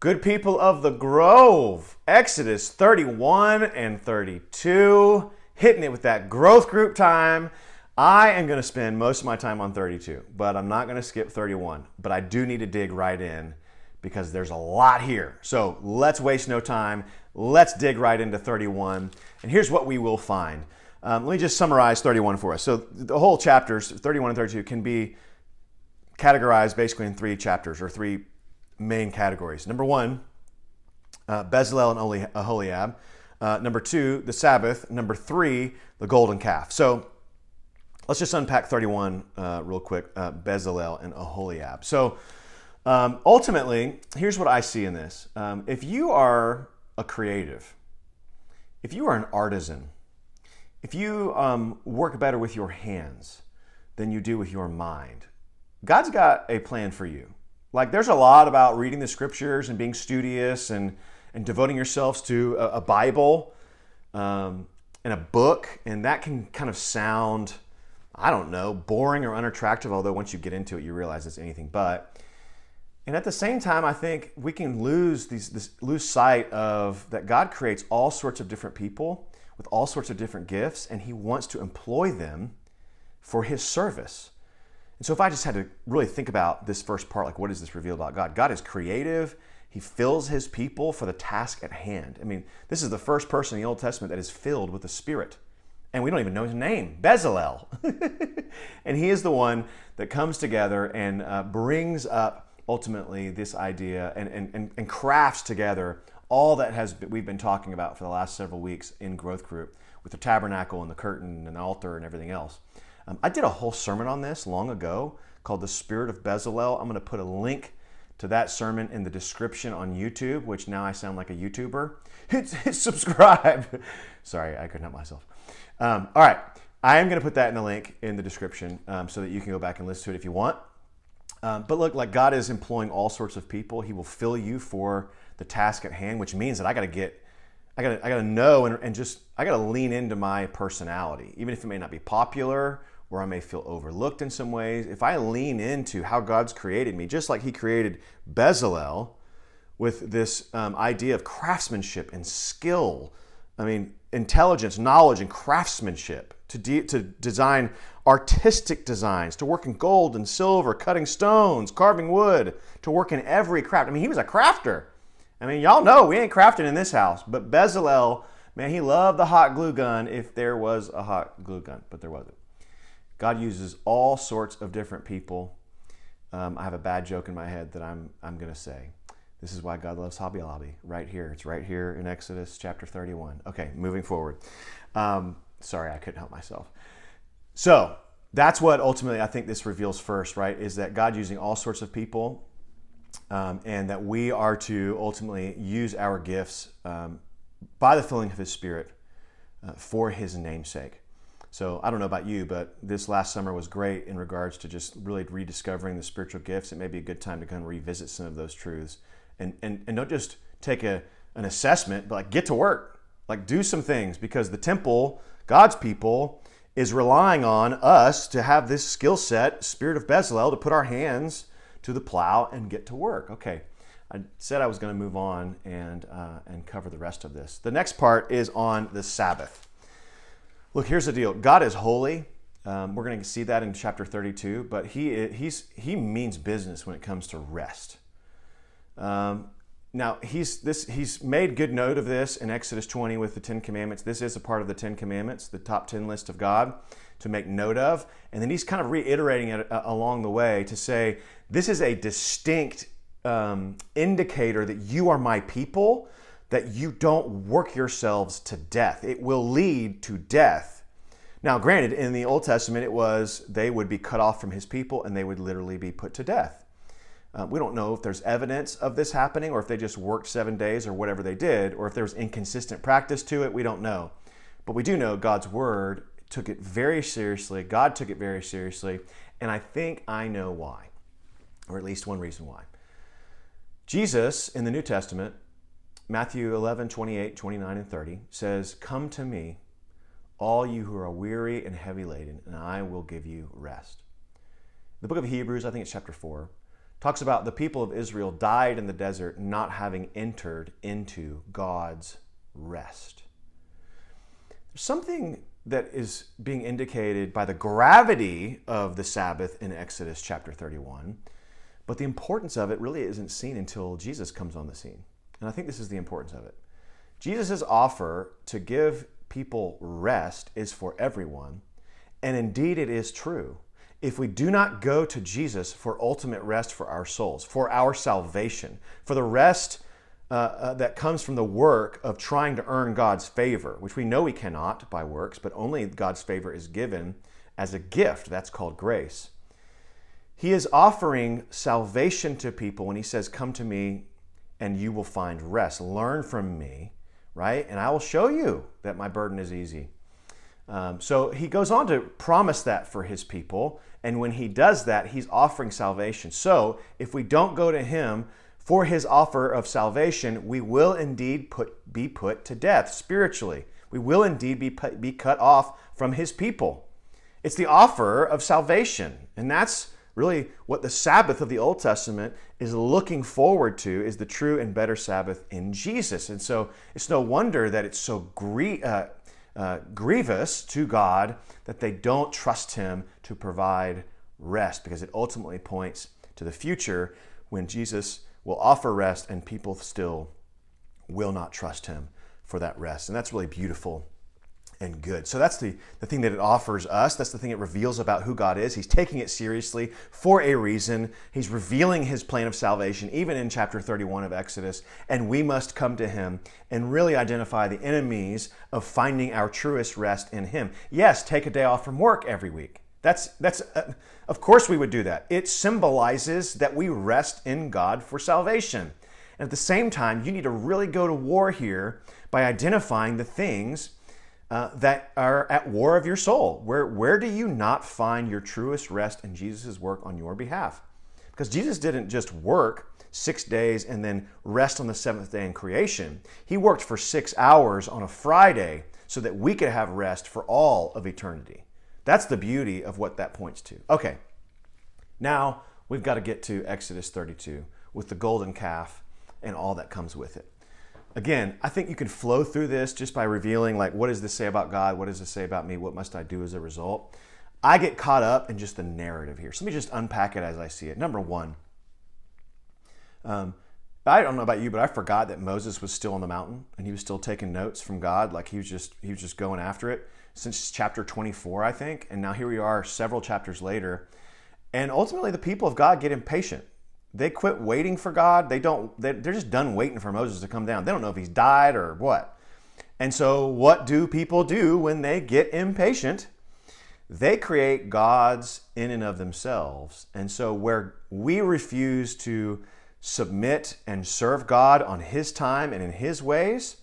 Good people of the Grove, Exodus 31 and 32, hitting it with that growth group time. I am going to spend most of my time on 32, but I'm not going to skip 31. But I do need to dig right in because there's a lot here. So let's waste no time. Let's dig right into 31. And here's what we will find. Let me just summarize 31 for us. So the whole chapters, 31 and 32, can be categorized basically in three chapters or three main categories. Number one, Bezalel and Aholiab. Number two, the Sabbath. Number three, the golden calf. So let's just unpack 31 real quick, Bezalel and Aholiab. So ultimately, here's what I see in this. If you are a creative, if you are an artisan, if you work better with your hands than you do with your mind, God's got a plan for you. Like, there's a lot about reading the scriptures and being studious and devoting yourselves to a Bible and a book, and that can kind of sound, I don't know, boring or unattractive, although once you get into it, you realize it's anything but. And at the same time, I think we can lose sight of that God creates all sorts of different people with all sorts of different gifts, and He wants to employ them for His service. And so if I just had to really think about this first part, like, what does this reveal about God? God is creative. He fills His people for the task at hand. I mean, this is the first person in the Old Testament that is filled with the Spirit. And we don't even know his name, Bezalel. And he is the one that comes together and brings up, ultimately, this idea and crafts together all that we've been talking about for the last several weeks in Growth Group with the tabernacle and the curtain and the altar and everything else. I did a whole sermon on this long ago called The Spirit of Bezalel. I'm going to put a link to that sermon in the description on YouTube, which now I sound like a YouTuber. Hit subscribe. Sorry, I couldn't help myself. All right, I am going to put that in the link in the description so that you can go back and listen to it if you want. But look, like, God is employing all sorts of people. He will fill you for the task at hand, which means that I got to know and just I got to lean into my personality, even if it may not be popular or I may feel overlooked in some ways. If I lean into how God's created me, just like He created Bezalel with this idea of craftsmanship and skill, intelligence, knowledge, and craftsmanship to design artistic designs, to work in gold and silver, cutting stones, carving wood, to work in every craft. He was a crafter. Y'all know we ain't crafting in this house, but Bezalel, man, he loved the hot glue gun if there was a hot glue gun, but there wasn't. God uses all sorts of different people. I have a bad joke in my head that I'm going to say. This is why God loves Hobby Lobby, right here. It's right here in Exodus chapter 31. Okay, moving forward. Sorry, I couldn't help myself. So that's what ultimately I think this reveals first, right, is that God using all sorts of people and that we are to ultimately use our gifts by the filling of His Spirit for His namesake. So I don't know about you, but this last summer was great in regards to just really rediscovering the spiritual gifts. It may be a good time to kind of revisit some of those truths and don't just take an assessment, but get to work, do some things, because the temple, God's people, is relying on us to have this skill set, Spirit of Bezalel, to put our hands to the plow and get to work. Okay, I said I was going to move on and cover the rest of this. The next part is on the Sabbath. Look, here's the deal. God is holy. We're going to see that in chapter 32, but he means business when it comes to rest. Now, he's made good note of this in Exodus 20 with the 10 Commandments. This is a part of the 10 Commandments, the top 10 list of God to make note of. And then he's kind of reiterating it along the way to say, this is a distinct indicator that you are my people, that you don't work yourselves to death. It will lead to death. Now, granted, in the Old Testament, it was they would be cut off from His people and they would literally be put to death. We don't know if there's evidence of this happening or if they just worked 7 days or whatever they did, or if there was inconsistent practice to it. We don't know. But we do know God's Word took it very seriously. God took it very seriously. And I think I know why, or at least one reason why. Jesus in the New Testament, Matthew 11, 28, 29, and 30 says, "Come to me, all you who are weary and heavy laden, and I will give you rest." The book of Hebrews, I think it's chapter 4, talks about the people of Israel died in the desert not having entered into God's rest. There's something that is being indicated by the gravity of the Sabbath in Exodus chapter 31, but the importance of it really isn't seen until Jesus comes on the scene. And I think this is the importance of it. Jesus' offer to give people rest is for everyone, and indeed it is true. If we do not go to Jesus for ultimate rest for our souls, for our salvation, for the rest that comes from the work of trying to earn God's favor, which we know we cannot by works, but only God's favor is given as a gift. That's called grace. He is offering salvation to people when he says, come to me and you will find rest. Learn from me, right? And I will show you that my burden is easy. So he goes on to promise that for his people. And when he does that, he's offering salvation. So if we don't go to him for his offer of salvation, we will indeed be put to death spiritually. We will indeed be cut off from his people. It's the offer of salvation. And that's really what the Sabbath of the Old Testament is looking forward to, is the true and better Sabbath in Jesus. And so it's no wonder that it's so grievous to God that they don't trust him to provide rest, because it ultimately points to the future when Jesus will offer rest and people still will not trust him for that rest. And that's really beautiful and good. So that's the thing that it offers us. That's the thing it reveals about who God is. He's taking it seriously for a reason. He's revealing his plan of salvation, even in chapter 31 of Exodus. And we must come to him and really identify the enemies of finding our truest rest in him. Yes, take a day off from work every week. Of course we would do that. It symbolizes that we rest in God for salvation. And at the same time, you need to really go to war here by identifying the things that are at war of your soul. Where do you not find your truest rest in Jesus' work on your behalf? Because Jesus didn't just work 6 days and then rest on the seventh day in creation. He worked for 6 hours on a Friday so that we could have rest for all of eternity. That's the beauty of what that points to. Okay, now we've got to get to Exodus 32 with the golden calf and all that comes with it. Again, I think you can flow through this just by revealing, like, what does this say about God? What does this say about me? What must I do as a result? I get caught up in just the narrative here. So let me just unpack it as I see it. Number one, I don't know about you, but I forgot that Moses was still on the mountain and he was still taking notes from God. Like he was just going after it since chapter 24, I think. And now here we are several chapters later. And ultimately the people of God get impatient. They quit waiting for God. They're just done waiting for Moses to come down. They don't know if he's died or what. And so what do people do when they get impatient? They create gods in and of themselves. And so where we refuse to submit and serve God on his time and in his ways,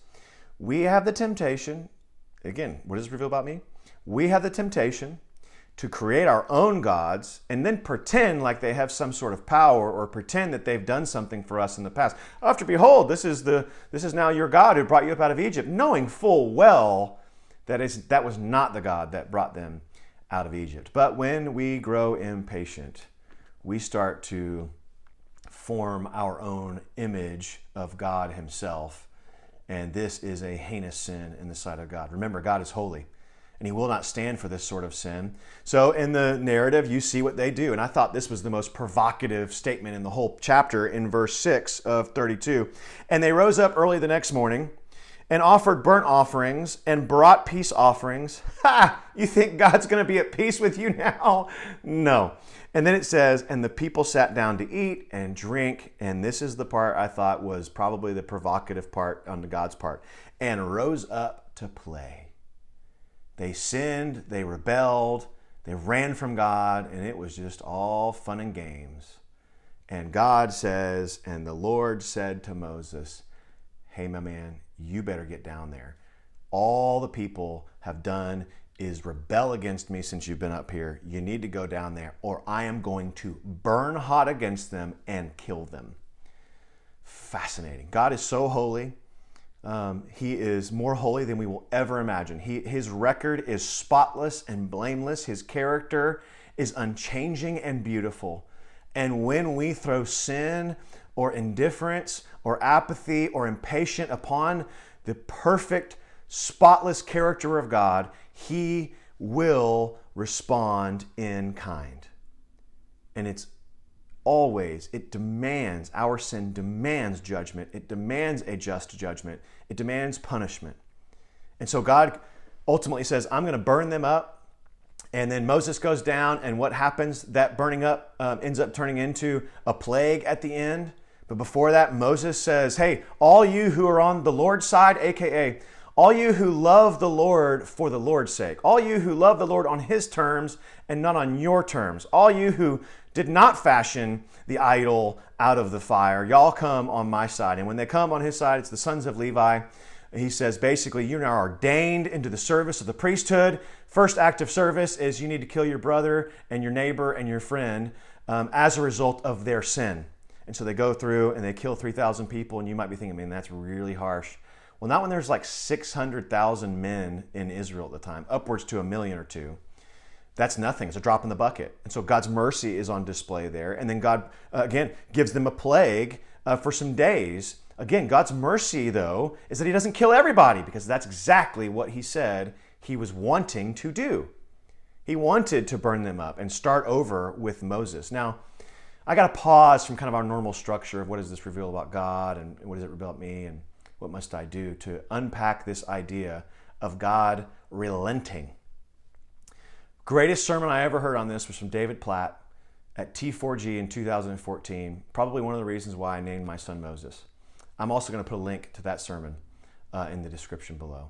we have the temptation, again, what does it reveal about me? We have the temptation to create our own gods and then pretend like they have some sort of power or pretend that they've done something for us in the past. After behold, this is now your God who brought you up out of Egypt, knowing full well that was not the God that brought them out of Egypt. But when we grow impatient, we start to form our own image of God himself, and this is a heinous sin in the sight of God. Remember, God is holy, and he will not stand for this sort of sin. So in the narrative, you see what they do. And I thought this was the most provocative statement in the whole chapter in verse 6 of 32. And they rose up early the next morning and offered burnt offerings and brought peace offerings. Ha! You think God's going to be at peace with you now? No. And then it says, and the people sat down to eat and drink. And this is the part I thought was probably the provocative part on God's part. And rose up to play. They sinned, they rebelled, they ran from God, and it was just all fun and games. And God says, and the Lord said to Moses, hey, my man, you better get down there. All the people have done is rebel against me since you've been up here. You need to go down there, or I am going to burn hot against them and kill them. Fascinating. God is so holy. He is more holy than we will ever imagine. His record is spotless and blameless. His character is unchanging and beautiful. And when we throw sin or indifference or apathy or impatience upon the perfect, spotless character of God, he will respond in kind. And it demands, our sin demands judgment. It demands a just judgment. It demands punishment. And so God ultimately says, I'm going to burn them up. And then Moses goes down, and what happens? That burning up ends up turning into a plague at the end. But before that, Moses says, hey, all you who are on the Lord's side, aka all you who love the Lord for the Lord's sake, all you who love the Lord on his terms and not on your terms, all you who did not fashion the idol out of the fire, y'all come on my side. And when they come on his side, it's the sons of Levi. He says, basically, you are ordained into the service of the priesthood. First act of service is you need to kill your brother and your neighbor and your friend as a result of their sin. And so they go through and they kill 3,000 people, and you might be thinking, man, that's really harsh. Well, not when there's like 600,000 men in Israel at the time, upwards to 1 million or 2. That's nothing. It's a drop in the bucket. And so God's mercy is on display there. And then God, again, gives them a plague for some days. Again, God's mercy, though, is that he doesn't kill everybody, because that's exactly what he said he was wanting to do. He wanted to burn them up and start over with Moses. Now, I got to pause from kind of our normal structure of what does this reveal about God and what does it reveal about me and what must I do to unpack this idea of God relenting. Greatest sermon I ever heard on this was from David Platt at T4G in 2014. Probably one of the reasons why I named my son Moses. I'm also going to put a link to that sermon in the description below.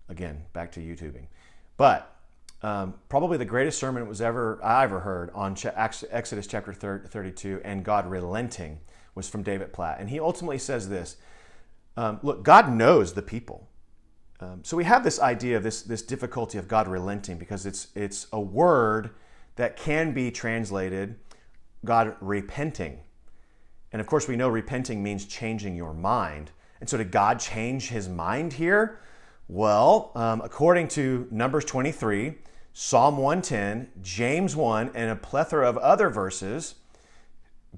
Again, back to YouTubing. But probably the greatest sermon I ever heard on Exodus chapter 32 and God relenting was from David Platt. And he ultimately says this, look, God knows the people. So we have this idea of this difficulty of God relenting because it's a word that can be translated God repenting. And of course we know repenting means changing your mind. And so did God change his mind here? Well, according to Numbers 23, Psalm 110, James 1, and a plethora of other verses,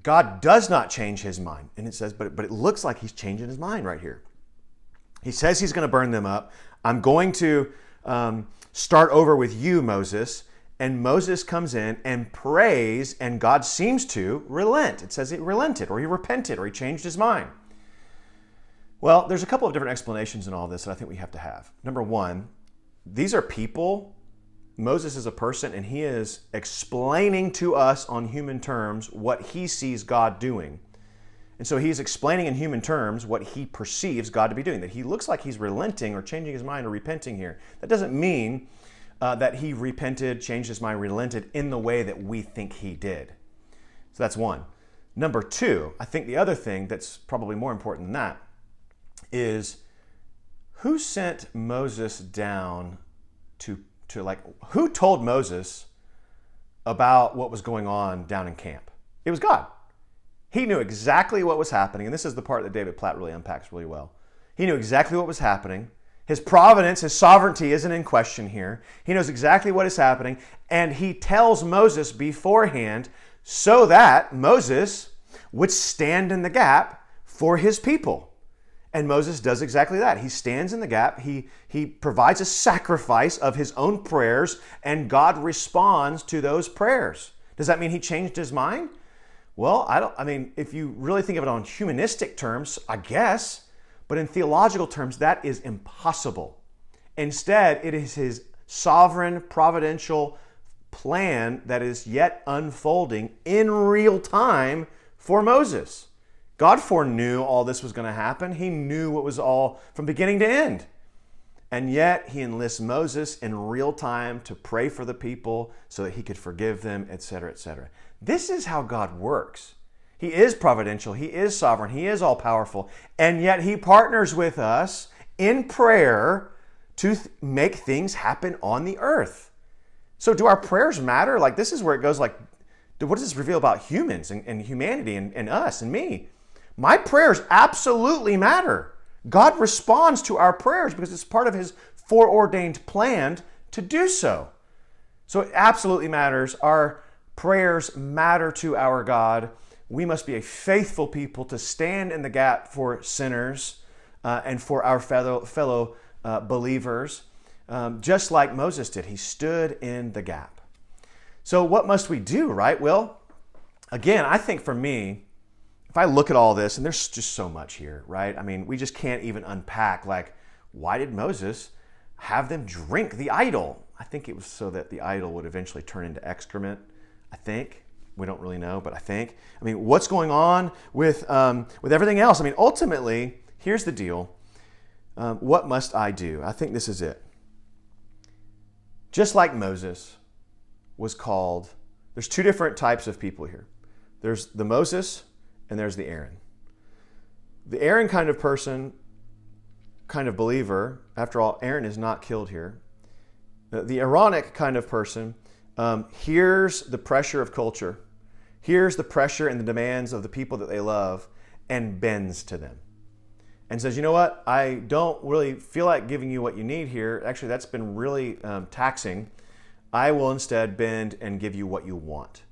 God does not change his mind. And it says, but it looks like he's changing his mind right here. He says he's going to burn them up. I'm going to start over with you, Moses. And Moses comes in and prays, and God seems to relent. It says he relented, or he repented, or he changed his mind. Well, there's a couple of different explanations in all this that I think we have to have. Number one, these are people. Moses is a person, and he is explaining to us on human terms what he sees God doing. And so he's explaining in human terms what he perceives God to be doing, that he looks like he's relenting or changing his mind or repenting here. That doesn't mean that he repented, changed his mind, relented in the way that we think he did. So that's one. Number two, I think the other thing that's probably more important than that is who sent Moses down to who told Moses about what was going on down in camp? It was God. He knew exactly what was happening, and this is the part that David Platt really unpacks really well. He knew exactly what was happening. His providence, his sovereignty isn't in question here. He knows exactly what is happening, and he tells Moses beforehand so that Moses would stand in the gap for his people. And Moses does exactly that. He stands in the gap. He provides a sacrifice of his own prayers, and God responds to those prayers. Does that mean he changed his mind? Well, if you really think of it on humanistic terms, I guess, but in theological terms, that is impossible. Instead, it is his sovereign, providential plan that is yet unfolding in real time for Moses. God foreknew all this was going to happen. He knew what was all from beginning to end. And yet he enlists Moses in real time to pray for the people so that he could forgive them, etc., etc. This is how God works. He is providential. He is sovereign. He is all-powerful. And yet he partners with us in prayer to make things happen on the earth. So do our prayers matter? Like, this is where it goes, like, what does this reveal about humans and humanity and us and me? My prayers absolutely matter. God responds to our prayers because it's part of his foreordained plan to do so. So it absolutely matters. Our prayers matter to our God, we must be a faithful people to stand in the gap for sinners and for our fellow believers, just like Moses did. He stood in the gap. So what must we do, right? Well, again, I think for me, if I look at all this, and there's just so much here, right? I mean, we just can't even unpack, like, why did Moses have them drink the idol? I think it was so that the idol would eventually turn into excrement, I think. We don't really know, but I think. I mean, what's going on with everything else? I mean, ultimately, here's the deal. What must I do? I think this is it. Just like Moses was called, there's two different types of people here. There's the Moses and there's the Aaron. The Aaron kind of person, kind of believer, after all, Aaron is not killed here. The Aaronic kind of person hears the pressure of culture, hears the pressure and the demands of the people that they love, and bends to them. And says, you know what, I don't really feel like giving you what you need here. Actually, that's been really taxing. I will instead bend and give you what you want.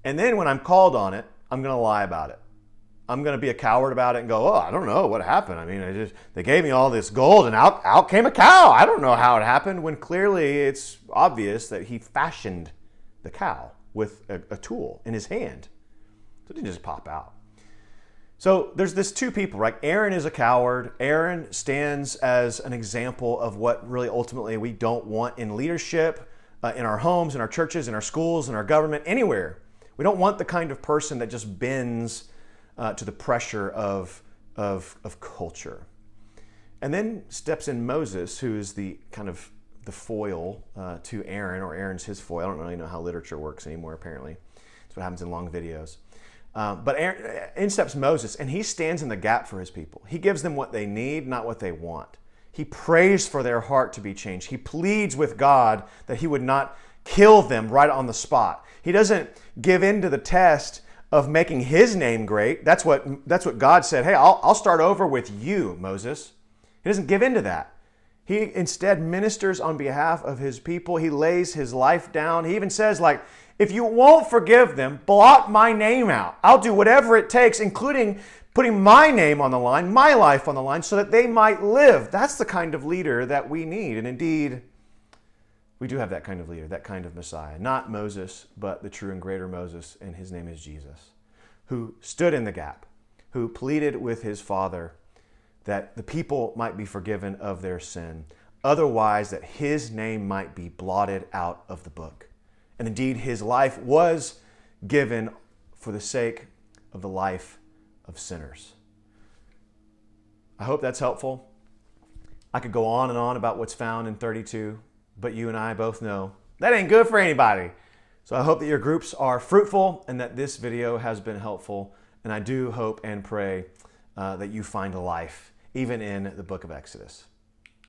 And then when I'm called on it, I'm going to lie about it. I'm going to be a coward about it and go, oh, I don't know what happened. I mean, they gave me all this gold and out came a cow. I don't know how it happened, when clearly it's obvious that he fashioned the cow with a tool in his hand. So it didn't just pop out. So there's this two people, right? Aaron is a coward. Aaron stands as an example of what really ultimately we don't want in leadership, in our homes, in our churches, in our schools, in our government, anywhere. We don't want the kind of person that just bends to the pressure of culture. And then steps in Moses, who is the kind of the foil to Aaron, or Aaron's his foil. I don't really know how literature works anymore, apparently. That's what happens in long videos. But in steps Moses, and he stands in the gap for his people. He gives them what they need, not what they want. He prays for their heart to be changed. He pleads with God that he would not kill them right on the spot. He doesn't give in to the test of making his name great. That's what God said. Hey, I'll start over with you, Moses. He doesn't give in to that. He instead ministers on behalf of his people. He lays his life down. He even says, like, if you won't forgive them, blot my name out. I'll do whatever it takes, including putting my name on the line, my life on the line, so that they might live. That's the kind of leader that we need. And indeed, we do have that kind of leader, that kind of Messiah. Not Moses, but the true and greater Moses, and his name is Jesus, who stood in the gap, who pleaded with his Father that the people might be forgiven of their sin, otherwise that his name might be blotted out of the book. And indeed, his life was given for the sake of the life of sinners. I hope that's helpful. I could go on and on about what's found in 32, but you and I both know that ain't good for anybody. So I hope that your groups are fruitful and that this video has been helpful. And I do hope and pray that you find life, even in the book of Exodus.